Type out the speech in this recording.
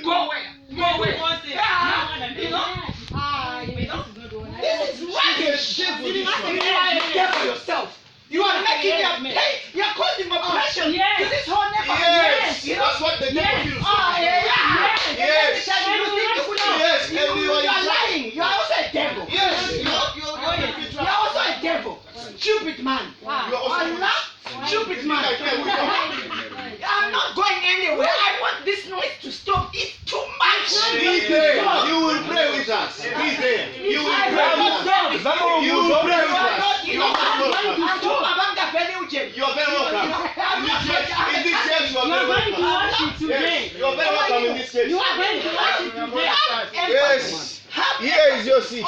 Go where? Go where? This is rubbish. You are there for yourself. You are making your pain. You are causing oppression to this whole neighborhood. Yes, that's what the devil feels. Yes. You are lying. You are also a devil. Yes. You are also a devil. Stupid man. Allah, stupid man. I'm not going anywhere. I want this noise to stop. It's too much. Be there. You will pray with us. Be there. You will pray with us. You will pray with us. You are very welcome. You are very welcome. In this church, you are very welcome. Yes, you are very welcome in this church. You are going to worship today. Yes. Here is your seat.